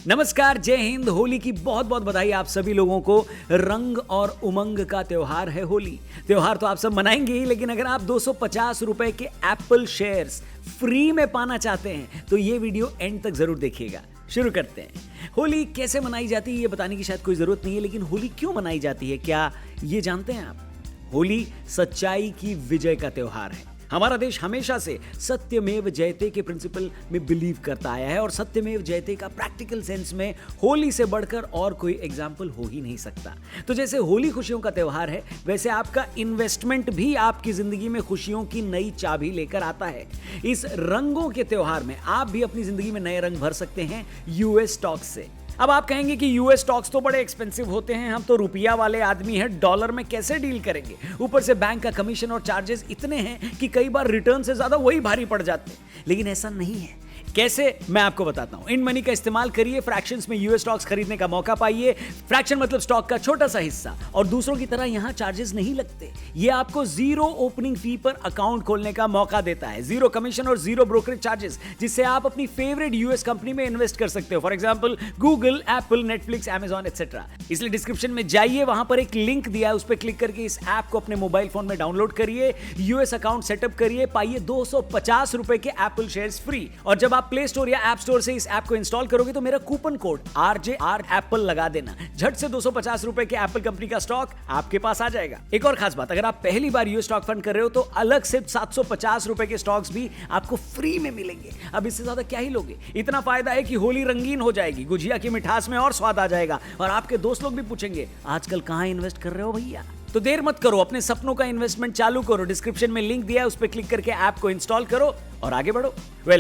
नमस्कार, जय हिंद। होली की बहुत बहुत बधाई आप सभी लोगों को। रंग और उमंग का त्योहार है होली। त्योहार तो आप सब मनाएंगे ही, लेकिन अगर आप 250 रुपए के एप्पल शेयर्स फ्री में पाना चाहते हैं तो ये वीडियो एंड तक जरूर देखिएगा। शुरू करते हैं। होली कैसे मनाई जाती है ये बताने की शायद कोई जरूरत नहीं है, लेकिन होली क्यों मनाई जाती है क्या ये जानते हैं आप? होली सच्चाई की विजय का त्योहार है। हमारा देश हमेशा से सत्यमेव जयते के प्रिंसिपल में बिलीव करता आया है और सत्यमेव जयते का प्रैक्टिकल सेंस में होली से बढ़कर और कोई एग्जाम्पल हो ही नहीं सकता। तो जैसे होली खुशियों का त्योहार है, वैसे आपका इन्वेस्टमेंट भी आपकी जिंदगी में खुशियों की नई चाबी लेकर आता है। इस रंगों के त्योहार में आप भी अपनी जिंदगी में नए रंग भर सकते हैं यूएस स्टॉक्स से। अब आप कहेंगे कि यूएस स्टॉक्स तो बड़े एक्सपेंसिव होते हैं, हम तो रुपया वाले आदमी हैं, डॉलर में कैसे डील करेंगे? ऊपर से बैंक का कमीशन और चार्जेस इतने हैं कि कई बार रिटर्न से ज्यादा वही भारी पड़ जाते हैं। लेकिन ऐसा नहीं है। कैसे, मैं आपको बताता हूं। इन मनी का इस्तेमाल करिए, फ्रैक्शंस में यूएस स्टॉक्स खरीदने का मौका पाइए। फ्रैक्शन मतलब स्टॉक का छोटा सा हिस्सा, और दूसरों की तरह यहां चार्जेस नहीं लगते। ये आपको जीरो ओपनिंग फी पर अकाउंट खोलने का मौका देता है, जीरो कमीशन और जीरो ब्रोकरेज चार्जेस, जिससे आप अपनी फेवरेट यूएस कंपनी में इन्वेस्ट कर सकते हो। For example Google, Apple, Netflix, Amazon etcetera. इसलिए डिस्क्रिप्शन में जाइए, वहां पर एक लिंक दिया है, उस पर क्लिक करके इस ऐप को अपने मोबाइल फोन में डाउनलोड करिए, यूएस अकाउंट सेटअप करिए, पाइए 250 रुपए के एप्पल शेयर्स फ्री। और जब आप प्ले स्टोर या ऐप स्टोर से इस ऐप को इंस्टॉल करोगे तो मेरा कूपन कोड RJR एप्पल लगा देना। झट से 250 रुपए के एप्पल कंपनी का स्टॉक आपके पास आ जाएगा। एक और खास बात, अगर आप पहली बार यूएस स्टॉक फंड कर रहे हो तो अलग से 750 रुपए के स्टॉक्स भी आपको फ्री में मिलेंगे। अब इससे ज्यादा क्या ही लोगे? इतना फायदा है कि होली रंगीन हो जाएगी, गुजिया की मिठास में और स्वाद आ जाएगा, और आपके दोस्त लोग भी पूछेंगे आजकल कहां इन्वेस्ट कर रहे हो भैया? तो देर मत करो, अपने सपनों का इन्वेस्टमेंट चालू करो। डिस्क्रिप्शन में लिंक दिया है, उस पर क्लिक करके ऐप को इंस्टॉल करो और आगे बढ़ो।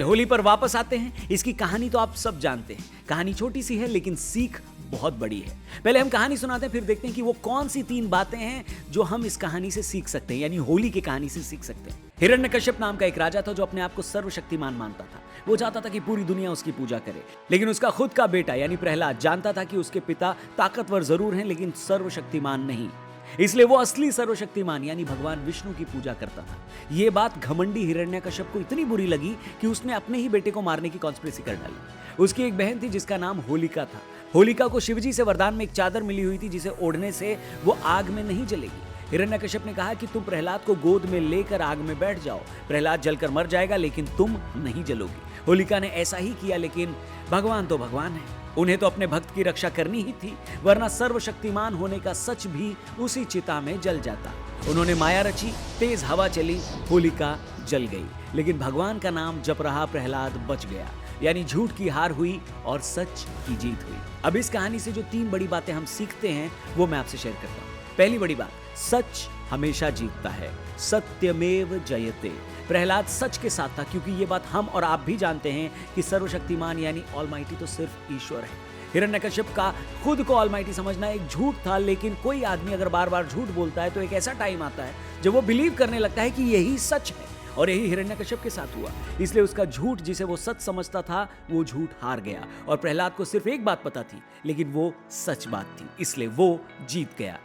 होली पर वापस आते हैं। इसकी कहानी तो आप सब जानते हैं। कहानी छोटी सी है लेकिन सीख बहुत बड़ी है। पहले हम कहानी सुनाते हैं, फिर देखते हैं कि वो कौन सी 3 बातें हैं जो हम इस कहानी से सीख सकते हैं, यानी होली की कहानी से सीख सकते हैं। हिरण्यकश्यप नाम का एक राजा था जो अपने आप को सर्वशक्तिमान मानता था। वो चाहता था कि पूरी दुनिया उसकी पूजा करे, लेकिन उसका खुद का बेटा यानी प्रहलाद जानता था कि उसके पिता ताकतवर जरूर हैं लेकिन सर्वशक्तिमान नहीं। इसलिए वो असली सर्वशक्तिमान यानी भगवान विष्णु की पूजा करता था। यह बात घमंडी हिरण्यकश्यप को इतनी बुरी लगी कि उसने अपने ही बेटे को मारने की कॉन्स्पिरेसी कर डाली। उसकी एक बहन थी जिसका नाम होलिका था। होलिका को शिवजी से वरदान में एक चादर मिली हुई थी जिसे ओढ़ने से वो आग में नहीं जलेगी। हिरण्यकश्यप ने कहा कि तुम प्रहलाद को गोद में लेकर आग में बैठ जाओ, प्रहलाद जलकर मर जाएगा लेकिन तुम नहीं जलोगी। होलिका ने ऐसा ही किया, लेकिन भगवान तो भगवान है, उन्हें तो अपने भक्त की रक्षा करनी ही थी, वरना सर्वशक्तिमान होने का सच भी उसी चिता में जल जाता। उन्होंने माया रची, तेज हवा चली, होलिका जल गई, लेकिन भगवान का नाम जप रहा प्रहलाद बच गया। यानी झूठ की हार हुई और सच की जीत हुई। अब इस कहानी से जो 3 बड़ी बातें हम सीखते हैं वो मैं आपसे शेयर करता हूं। पहली बड़ी बात, सच हमेशा जीतता है। सत्यमेव जयते। प्रहलाद सच के साथ था, क्योंकि ये बात हम और आप भी जानते हैं कि सर्वशक्तिमान यानी ऑलमाइटी तो सिर्फ ईश्वर है। हिरण्यकश्यप का खुद को ऑलमाइटी समझना एक झूठ था, लेकिन कोई आदमी अगर बार बार झूठ बोलता है तो एक ऐसा टाइम आता है जब वो बिलीव करने लगता है कि यही सच है, और यही हिरण्यकश्यप के साथ हुआ। इसलिए उसका झूठ, जिसे वो सच समझता था, वो झूठ हार गया। और प्रहलाद को सिर्फ एक बात पता थी, लेकिन वो सच बात थी, इसलिए वो जीत गया।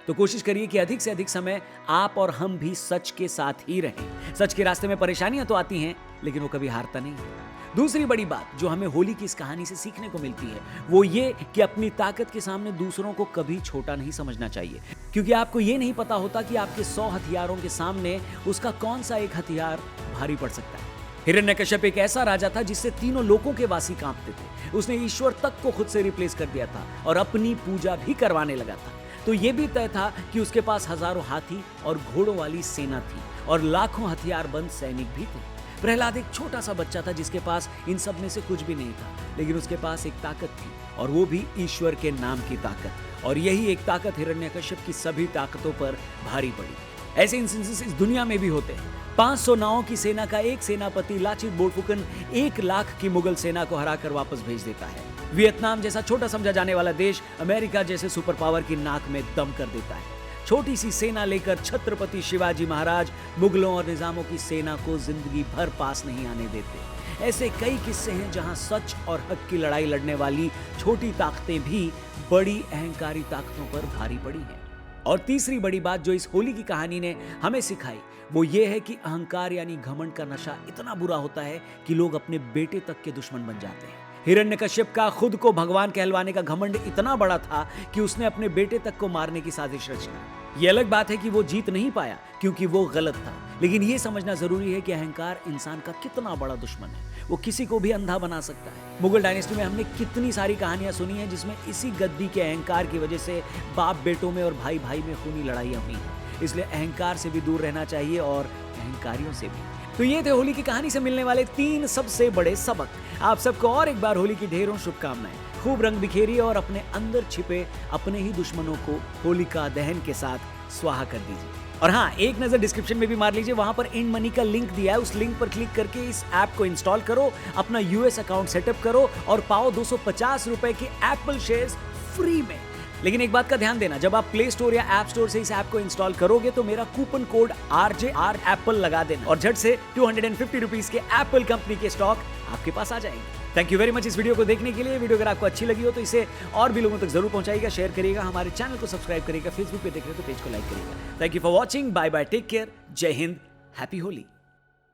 तो कोशिश करिए कि अधिक से अधिक समय आप और हम भी सच के साथ ही रहें। सच के रास्ते में परेशानियां तो आती हैं, लेकिन वो कभी हारता नहीं है। दूसरी बड़ी बात जो हमें होली की इस कहानी से सीखने को मिलती है वो ये कि अपनी ताकत के सामने दूसरों को कभी छोटा नहीं समझना चाहिए, क्योंकि आपको ये नहीं पता होता कि आपके 100 हथियारों के सामने उसका कौन सा एक हथियार भारी पड़ सकता है। हिरण्यकश्यप एक ऐसा राजा था जिससे तीनों लोकों के वासी कांपते थे। उसने ईश्वर तक को खुद से रिप्लेस कर दिया था और अपनी पूजा भी करवाने लगा था। तो यह भी तय था कि उसके पास हजारों हाथी और घोड़ों वाली सेना थी और लाखों हथियारबंद सैनिक भी थे। प्रहलाद एक छोटा सा बच्चा था जिसके पास इन सब में से कुछ भी नहीं था, लेकिन उसके पास एक ताकत थी, और वो भी ईश्वर के नाम की ताकत। और यही एक ताकत हिरण्यकश्यप की सभी ताकतों पर भारी पड़ी। ऐसे इंस्टेंसेस इस दुनिया में भी होते हैं। 500 नावों की सेना का एक सेनापति लाचित बोरफुकन 1 लाख की मुगल सेना को हराकर वापस भेज देता है। वियतनाम जैसा छोटा समझा जाने वाला देश अमेरिका जैसे सुपर पावर की नाक में दम कर देता है। छोटी सी सेना लेकर छत्रपति शिवाजी महाराज मुगलों और निजामों की सेना को जिंदगी भर पास नहीं आने देते। ऐसे कई किस्से हैं जहां सच और हक की लड़ाई लड़ने वाली छोटी ताकतें भी बड़ी अहंकारी ताकतों पर भारी पड़ी हैं। और तीसरी बड़ी बात जो इस होली की कहानी ने हमें सिखाई वो ये है कि अहंकार यानी घमंड का नशा इतना बुरा होता है कि लोग अपने बेटे तक के दुश्मन बन जाते हैं। हिरण्यकश्यप का खुद को भगवान कहलवाने का घमंड इतना बड़ा था कि उसने अपने बेटे तक को मारने की साजिश रची। ये अलग बात है कि वो जीत नहीं पाया क्योंकि वो गलत था, लेकिन ये समझना जरूरी है कि अहंकार इंसान का कितना बड़ा दुश्मन है। वो किसी को भी अंधा बना सकता है। मुगल डायनेस्टी में हमने कितनी सारी कहानियां सुनी हैं जिसमें इसी गद्दी के अहंकार की वजह से बाप बेटों में और भाई भाई में खूनी लड़ाइयां हुई हैं। इसलिए अहंकार से भी दूर रहना चाहिए और अहंकारियों से भी। तो ये थे होली की कहानी से मिलने वाले 3 सबसे बड़े सबक। आप सबको और एक बार होली की ढेरों शुभकामनाएं। खूब रंग बिखेरिए और अपने अंदर छिपे अपने ही दुश्मनों को होलिका दहन के साथ स्वाहा कर दीजिए। और हाँ, एक नजर डिस्क्रिप्शन में भी मार लीजिए, वहां पर इंड मनी का लिंक दिया है। उस लिंक पर क्लिक करके इस ऐप को इंस्टॉल करो, अपना यूएस अकाउंट सेटअप करो और पाओ 250 रुपए के एप्पल शेयर्स फ्री में। लेकिन एक बात का ध्यान देना, जब आप प्ले स्टोर या ऐप स्टोर से इस ऐप को इंस्टॉल करोगे तो मेरा कूपन कोड RJR एप्पल लगा देना और झट से 250 रुपीज के एप्पल कंपनी के स्टॉक आपके पास आ जाएंगे। थैंक यू वेरी मच इस वीडियो को देखने के लिए। वीडियो अगर आपको अच्छी लगी हो तो इसे और भी लोगों तक जरूर पहुंचाइएगा, शेयर करिएगा, हमारे चैनल को सब्सक्राइब करिएगा, फेसबुक पे देख रहे हो तो पेज को लाइक करिएगा। Thank you for watching, bye bye, take care, जय हिंद, हैप्पी होली।